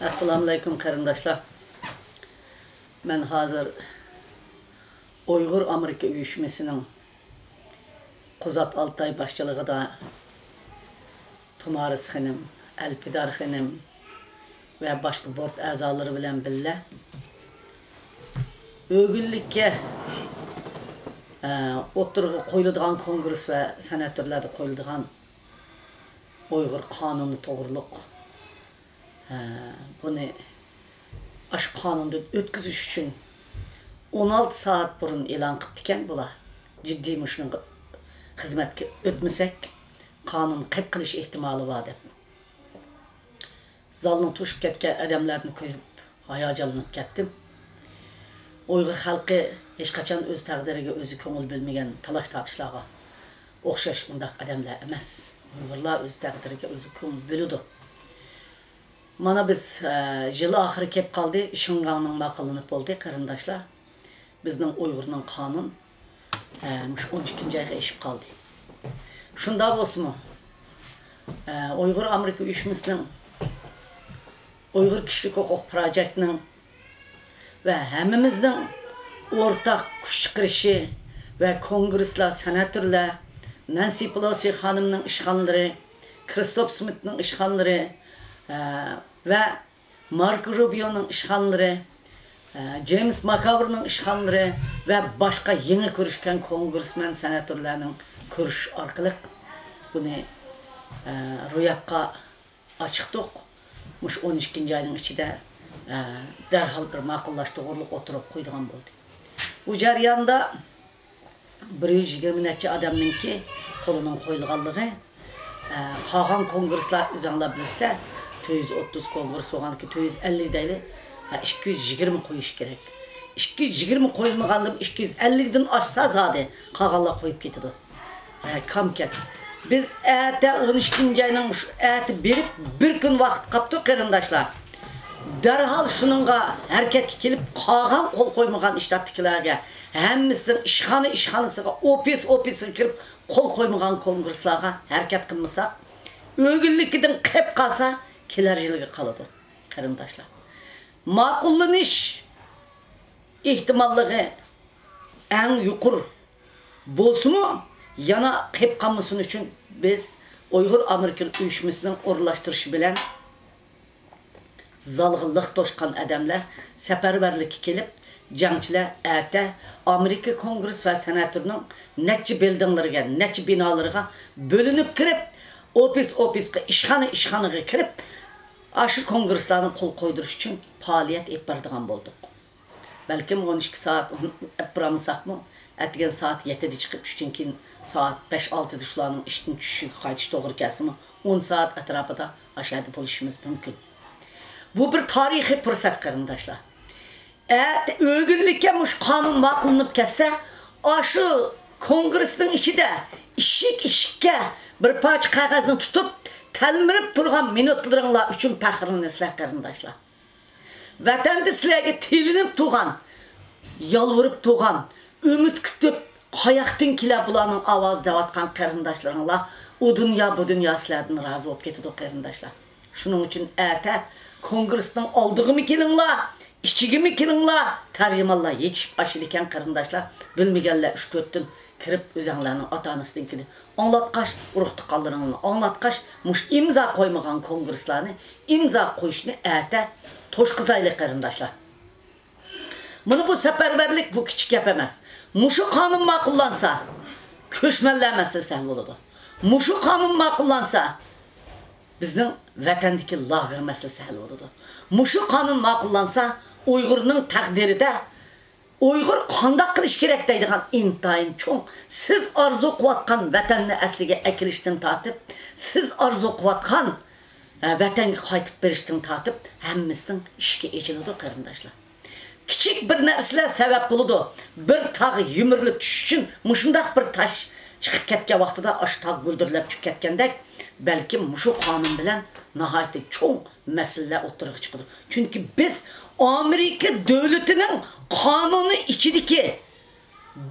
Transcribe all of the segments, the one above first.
Assalamu alaikum qarindoshlar. Men hozir Uyg'ur Amerika uyushmasining Quzat Altay boshchiligida Tumaris xonim, Alpidar xonim va boshqa bort a'zolari bilan birga o'g'illikka o'tirg'i qo'yiladigan kongress va senatorlarda qo'yiladigan Uyg'ur qonuni to'g'riliq bunu aş qonunda o'tkazish uchun 16 saat burun e'lon qilgan bular. Jiddiy mushunga xizmatga o'tmasak qonun qilib qilish ehtimoli bor deb. Zalning to'shib ketgan odamlarni ko'rib hayajonlanib ketdim. Uyg'ur xalqi hech qachon o'z taqdiriga o'zi ko'ngil bilmagan talash tortishlarga o'xshash undaq odamlar emas. Uyg'urlar o'z taqdiriga o'zi ko'ngil biladi. Mana biz yıl ahırı kep kaldı, Şıngan'ın maqılınıp oldu qarindoshlar. Bizning Uyg'urning qonun 12 ayga ishib qaldi. Shunda bo'lsin. Uyg'ur Amerika uyushmasining Uyg'ur kishilik huquq projektining va hammamizning o'rtaq kuch chiqarishi va kongresslar, senatorlar, Nancy Pelosi xonimning ishxonalari, Christopher Smithning ishxonalari ve Marco Rubio'nun işğalları, James McGovern'ın işğalları ve başka yeni görüşken kongresmen senatörlerinin görüş arkalık bunu ro'yobga açıqtık. Muş 12. ayının içinde derhal bir ma'qullashtirib o'tirib qo'ydigan bo'ldi. Bu jarayonda 120 necha odamninki qo'lining qo'yilganligi, qolgan kongresslar o'zinglar bilasizlar 230 kongres olgan ki 250 deyli 220 koyuş gerek. 220 koyulmagandım 250'den aşsa zade qağanlar koyup ketidi. Kamket. Biz ete 12. ayının eti berip bir gün vaqt qaptı qarindoshlar. Derhal şununla hareketga kelip qağan qol qo'ymagan ishlatdikilarga hammasining ishxonasiga ofisiga kirib qol qo'ymagan kongresslarga harakat qilmasak, o'g'illigidan qilib qalsa kelar yilga qoladi qarindoshlar. Ma'qullanish ehtimolliği eng yuqur bo'lsa-mu, yana qilib qolmasin uchun biz Uyg'ur Amerika uyushmasining o'rlashtirishi bilan zalg'inlik to'shqan odamlar safarbarlikka kelib, jangchilar ata Amerika kongress va senatorining necha buildinglariga, necha binolarga bo'linib kirib, ofisga ishxonaga kirib, aşı kongresslarni qo'l qo'ydirish uchun faoliyat olib boradigan bo'ldik. Balkim 12 saat yapramsaqmı, atgan saat 7'de chiqib 3'ten keyin saat 5-6'da shularning ishdan tushishiga qaytish to'g'ri kelsa, 10 saat atrofida aşağıda bo'lishimiz mumkin. Bu bir tarixiy fursat qarindoshlar. O'g'illikka mush qonun ma'qullanib ketsa, aşı kongressning ichida ishikka bir parcha qog'ozni tutib talmirib turgan minutlaringlar uchun faxrlansizlar qarindoshlar. Vatanda sizlarga tilinib turgan, yolvurib turgan, umid kutib, qayoqdan kela bularning ovoz deyotgan qarindoshlaringlar, u dunyo bu dunyo sizlardan rozi bo'lib ketadi qarindoshlar. Shuning uchun ata kongressning oldig'imi kelinglar, ishchigimi kelinglar, tarjimonlar yetishib ashid ekan qarindoshlar, bilmaganlar 3-4 tun kirib o'zinglarning ota-onasinikini anglatqash, urug' tuqqanlarini anglatqash, mush imzo qo'ymagan kongresslarni imzo qo'yishni ata to'shqizayli qarindoshlar. Mana bu safarbarlik bu kichik gap emas. Mushu qonun ma'qullansa, ko'chmanlar masalasi hal bo'ladi. Mushu qonun ma'qullansa, bizning vatandagi lager masalasi hal bo'ladi. Mushu qonun ma'qullansa, Uyg'urning taqdirida Uyg'ur qanday qilish kerak deydigan intayin cho'ng. Siz arzu qilayotgan vatanni asliga akilishdan tortib, siz arzu qilayotgan vatanga qaytib berishdan tortib, hammasining ishga echiladi qarindoshlar. Kichik bir narsalar sabab bo'ladi. Bir tog' yumurilib tushish uchun mushundaq bir tosh chiqib ketgan vaqtida ash tog' guldirlab chiqib ketgandek, balkim mushu qonun bilan nihoyatda cho'ng masalalar o'tirib chiqadi. Chunki biz Amerika davlatining qonuni ichidagi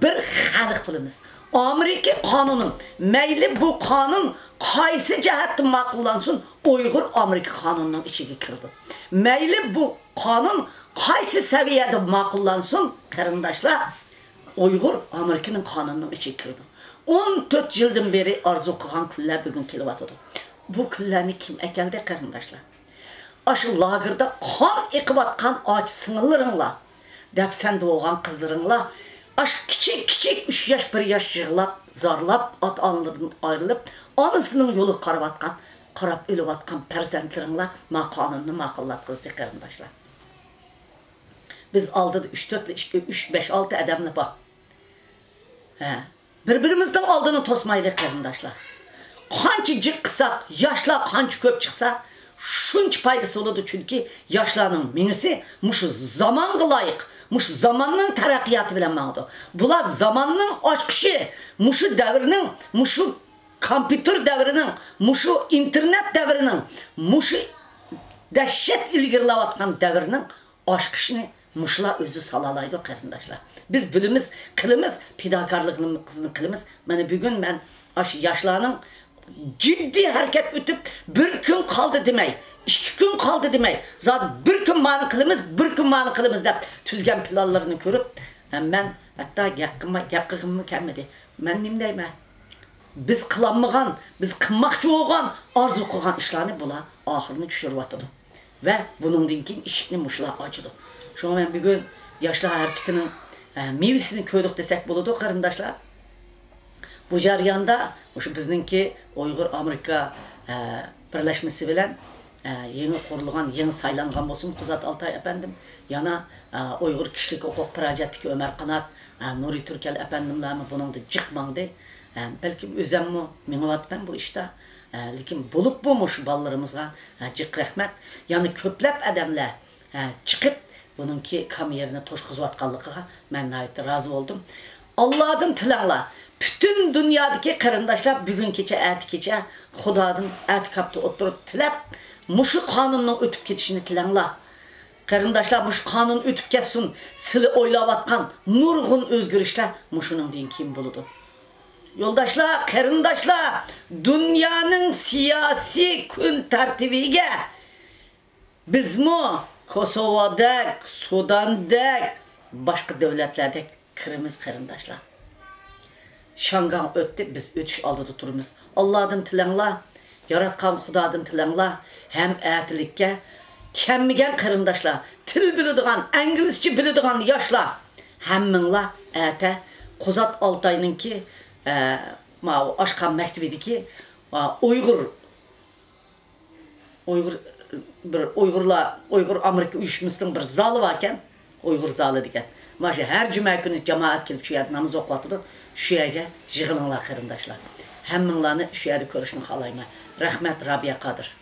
bir xalq bo'lamiz. Amerika kanunun, meyli bu kanun qaysı cəhətdə maqıllansın, Uyğur Amerika kanununun içine kirdi. Meyli bu kanun qaysı səviyyədə maqıllansın, qarındaşlar, Uyğur Amerikanın kanununun içine kirdi. 14 yıldan beri arzu qılan küllər bugün kelivatıdır. Bu küllərini kim əkeldi, qarındaşlar? Aşı lagırda kan ekibatkan aç sınırlarınla, dəpsəndə oğan qızlarınla, aş kiçik 3 yaş 1 yaş yığılap, zarlap, at anlarından ayrılıp, anısının yolu qarabatkan, qarab ölüb atkan pərzəndlərinlə kanununu maqıllat qızdı, qarındaşlar. Biz aldıdı 3-5-6 ədəmlə bax. Birbirimizden aldığını tosmayla qarındaşlar. Qançı cik qısaq, yaşlar qançı köp çıxsa, şunç paydası oldu çünkü yaşlarının minisi muşu zaman layık, muşu zamanın terakkiyatı bilen mağdu. Bula zamanın aşkışı, muşu devrinin, muşu kompüter devrinin, muşu internet devrinin, muşu dəhşət ilgirlavatkan devrinin aşkışını muşla özü salalaydı qarındaşlar. Biz bilimiz, kılımız, pidakarlığımızın kılımız. Bana bugün ben yaşlarının ciddi hareket ötüp bir gün kaldı demeyi, 2 gün kaldı demeyi, zaten bir gün mani kılımız, bir gün mani kılımız deyip tüzgen planlarını görüp, ben hatta yakınımı kelmedi. Ben nimdeyim? Biz kılanmağan, biz kınmakçı olğan, arzu koğan işlerini bula ahırını düşürüp atıdı. Ve bunun dinkin işini muşla acıdı. Şu an ben bir gün yaşlı hareketinin meyvesini köydük desek buludu qarındaşlar. Bu jarayanda bizninki Uyghur Amerika birleşmesi bilen yeni kurulgan, yeni saylangan olsun Kuzat Altay efendim, yana Uyghur Kişilik Hukuk Projektiki Ömer Kanat, Nuri Türkel efendimlerimi bunun da çıkmandı. Belki özemmi minovat ben bu işte. Lakin bulup bulmuş ballarımıza cık rahmet. Yani köplep adamlar çıkıp bununki kam yerine toşkuzvatkallığa ben nayette razı oldum. Allah'ın tilanla bütün dünyadaki karındaşlar bugün keçe, eti keçe, Xudadan eti kapta oturup tilep, muşu kanunun ötüp ketişini tilanla. Karındaşlar muş kanun ötüp ketsin, sili oylavatkan, nurgun özgürüşler muşunun deyin kim buludu. Yoldaşlar, karındaşlar, dünyanın siyasi gün tertibiyle biz mi Kosova'da, Sudan'da, başka devletlerde kırmızı karındaşlar. Şangan öttü, biz ötüş aldığı turumuz. Allah'ın tilanla, yaratkan Xudadan tilanla, hem etilikке, kemmigen karındaşlar, til bildiğin, İngilizce bildiğin yaşlar, hemminla ete, Kuzat Altay'nın ki, aşkan mektebi ki, Uyghur Amerika uyuşmasının bir zalı varken, Uyghur zalı diken. Maşa her cuma günü cemaat gelip şu yerde namaz okuyatıdı, şu yerde yığılınlar karındaşlar. Hemminlerini şu yerde görüşünü halayma. Rahmet Rabia Kadir.